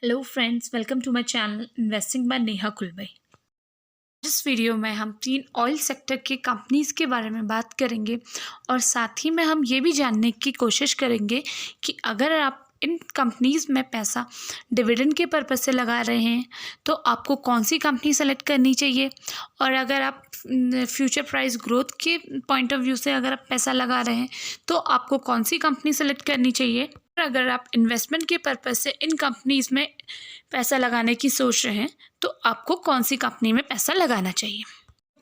Hello friends, welcome to my channel investing by Neha Kulbai. इस video में हम 3 ऑयल सेक्टर के कंपनीज़ के बारे में बात करेंगे और साथ ही में हम ये भी जानने की कोशिश करेंगे कि अगर आप इन कंपनीज़ में पैसा डिविडेंड के पर्पज़ से लगा रहे हैं तो आपको कौन सी कंपनी सेलेक्ट करनी चाहिए, और अगर आप फ्यूचर प्राइस ग्रोथ के पॉइंट ऑफ व्यू से अगर आप पैसा लगा रहे हैं तो आपको कौन सी कंपनी सेलेक्ट करनी चाहिए। और अगर आप इन्वेस्टमेंट के पर्पज़ से इन कंपनीज़ में पैसा लगाने की सोच रहे हैं तो आपको कौन सी कंपनी में पैसा लगाना चाहिए।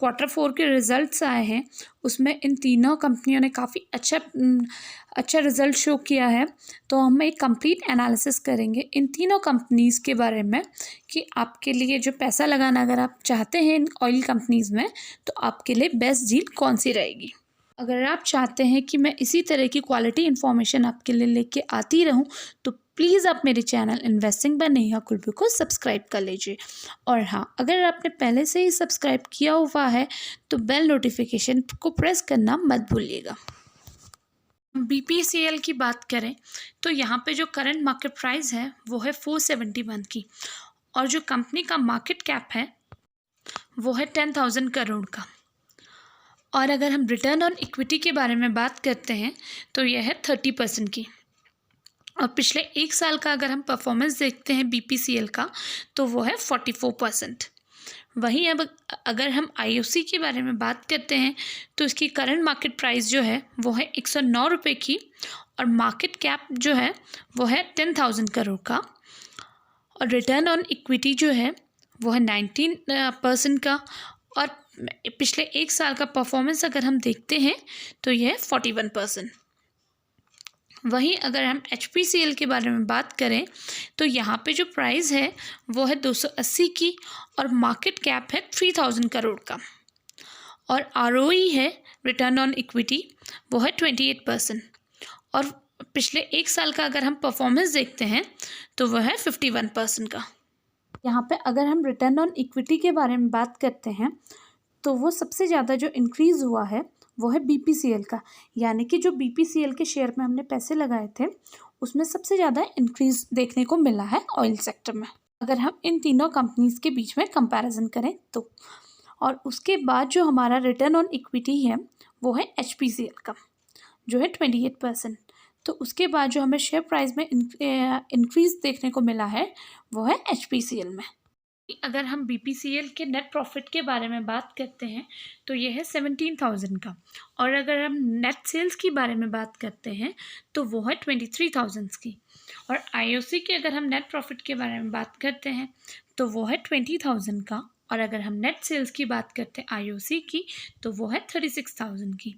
Q4 के रिज़ल्ट्स आए हैं, उसमें इन तीनों कंपनियों ने काफ़ी अच्छा रिज़ल्ट शो किया है। तो हम एक कंप्लीट एनालिसिस करेंगे इन तीनों कंपनीज़ के बारे में कि आपके लिए जो पैसा लगाना अगर आप चाहते हैं इन ऑयल कंपनीज़ में तो आपके लिए बेस्ट डील कौन सी रहेगी। अगर आप चाहते हैं कि मैं इसी तरह की क्वालिटी इन्फॉर्मेशन आपके लिए लेके आती रहूं तो प्लीज़ आप मेरे चैनल इन्वेस्टिंग बाय नेहा कुलबई को सब्सक्राइब कर लीजिए। और हाँ, अगर आपने पहले से ही सब्सक्राइब किया हुआ है तो बेल नोटिफिकेशन को प्रेस करना मत भूलिएगा। BPCL की बात करें तो यहाँ पे जो करंट मार्केट प्राइस है वो है 471 की, और जो कंपनी का मार्केट कैप है वो है 10,000 करोड़ का। और अगर हम रिटर्न ऑन इक्विटी के बारे में बात करते हैं तो यह है 30% की। और पिछले एक साल का अगर हम परफॉर्मेंस देखते हैं BPCL का तो वो है 44%। वहीं अब अगर हम IOC के बारे में बात करते हैं तो इसकी करंट मार्केट प्राइस जो है वो है 109 रुपये की, और मार्केट कैप जो है वो है 10,000 करोड़ का। और रिटर्न ऑन इक्विटी जो है वो है 19% का। और पिछले एक साल का परफॉर्मेंस अगर हम देखते हैं तो यह है 41%। वहीं अगर हम HPCL के बारे में बात करें तो यहाँ पे जो प्राइस है वो है 280 की, और मार्केट कैप है 3,000 करोड़ का। और ROE है, रिटर्न ऑन इक्विटी, वो है 28%। और पिछले एक साल का अगर हम परफॉर्मेंस देखते हैं तो वह है 51% का। यहाँ पे अगर हम रिटर्न ऑन इक्विटी के बारे में बात करते हैं तो वो सबसे ज़्यादा जो इंक्रीज़ हुआ है वो है BPCL का, यानी कि जो BPCL के शेयर में हमने पैसे लगाए थे उसमें सबसे ज़्यादा इंक्रीज़ देखने को मिला है ऑयल सेक्टर में, अगर हम इन तीनों कंपनीज़ के बीच में कंपैरिजन करें तो। और उसके बाद जो हमारा रिटर्न ऑन इक्विटी है वो है HPCL का, जो है 28%। तो उसके बाद जो हमें शेयर प्राइस में इंक्रीज़ देखने को मिला है वो है HPCL में। अगर हम BPCL के नेट प्रॉफिट के बारे में बात करते हैं तो यह है 17,000 का, और अगर हम नेट सेल्स के बारे में बात करते हैं तो वो है 23,000 की। और IOC के अगर हम नेट प्रॉफिट के बारे में बात करते हैं तो वो है 20,000 का, और अगर हम नेट सेल्स की बात करते हैं IOC की तो वो है 36,000 की।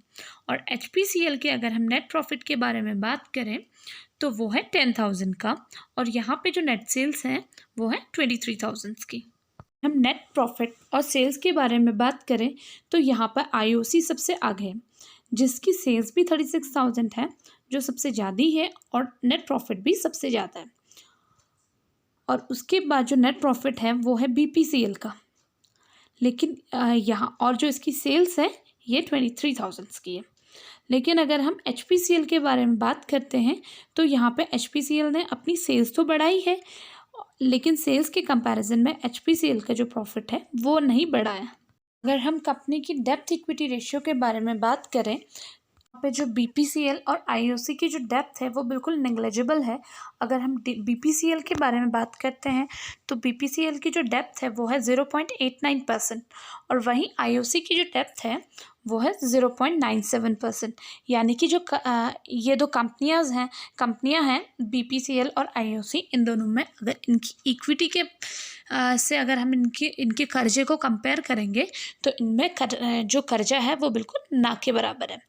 और HPCL के अगर हम नेट प्रॉफिट के बारे में बात करें तो वो है 10,000 का, और यहाँ पे जो नेट सेल्स हैं वो है 23,000 की। हम नेट प्रॉफिट और सेल्स के बारे में बात करें तो यहाँ पर IOC सबसे आगे है, जिसकी सेल्स भी 36,000 है, जो सबसे ज़्यादा है, और नेट प्रॉफिट भी सबसे ज़्यादा है। और उसके बाद जो नेट प्रॉफिट है वो है BPCL का, लेकिन यहाँ और जो इसकी सेल्स है ये 23,000 की है। लेकिन अगर हम HPCL के बारे में बात करते हैं तो यहाँ पे HPCL ने अपनी सेल्स तो बढ़ाई है, लेकिन सेल्स के कंपैरिजन में HPCL का जो प्रॉफिट है वो नहीं बढ़ा है। अगर हम कंपनी की डेप्थ इक्विटी रेशियो के बारे में बात करें यहाँ पे जो BPCL और IOC की जो डेप्थ है वो बिल्कुल नेग्लिजिबल है। अगर हम BPCL के बारे में बात करते हैं तो BPCL की जो डेप्थ है वो है 0.89%, और वहीं IOC की जो डेप्थ है वो है 0.97%। यानी कि जो ये दो कंपनियां हैं BPCL और IOC, इन दोनों में अगर इनकी इक्विटी के से अगर हम इनके कर्जे को कंपेयर करेंगे तो इनमें जो कर्जा है वो बिल्कुल ना के बराबर है।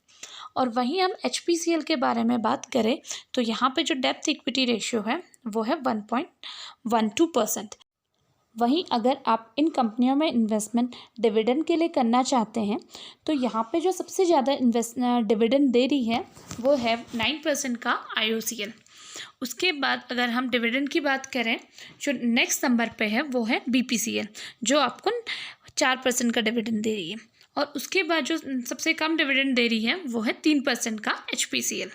और वहीं हम HPCL के बारे में बात करें तो यहाँ पे जो डेप्थ इक्विटी रेशियो है वो है 1.12%। वहीं अगर आप इन कंपनियों में इन्वेस्टमेंट डिविडेंड के लिए करना चाहते हैं तो यहाँ पे जो सबसे ज़्यादा डिविडेंड दे रही है वो है 9% का IOCL। उसके बाद अगर हम डिविडेंड की बात करें, जो नेक्स्ट नंबर पे है वो है BPCL, जो आपको 4% का डिविडेंड दे रही है। और उसके बाद जो सबसे कम डिविडेंड दे रही है वो है 3% का HPCL।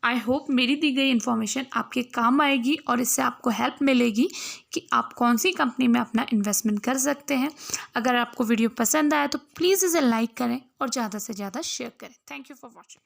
आई होप मेरी दी गई इन्फॉर्मेशन आपके काम आएगी और इससे आपको हेल्प मिलेगी कि आप कौन सी कंपनी में अपना इन्वेस्टमेंट कर सकते हैं। अगर आपको वीडियो पसंद आया तो प्लीज़ इसे लाइक करें और ज़्यादा से ज़्यादा शेयर करें। Thank you for watching.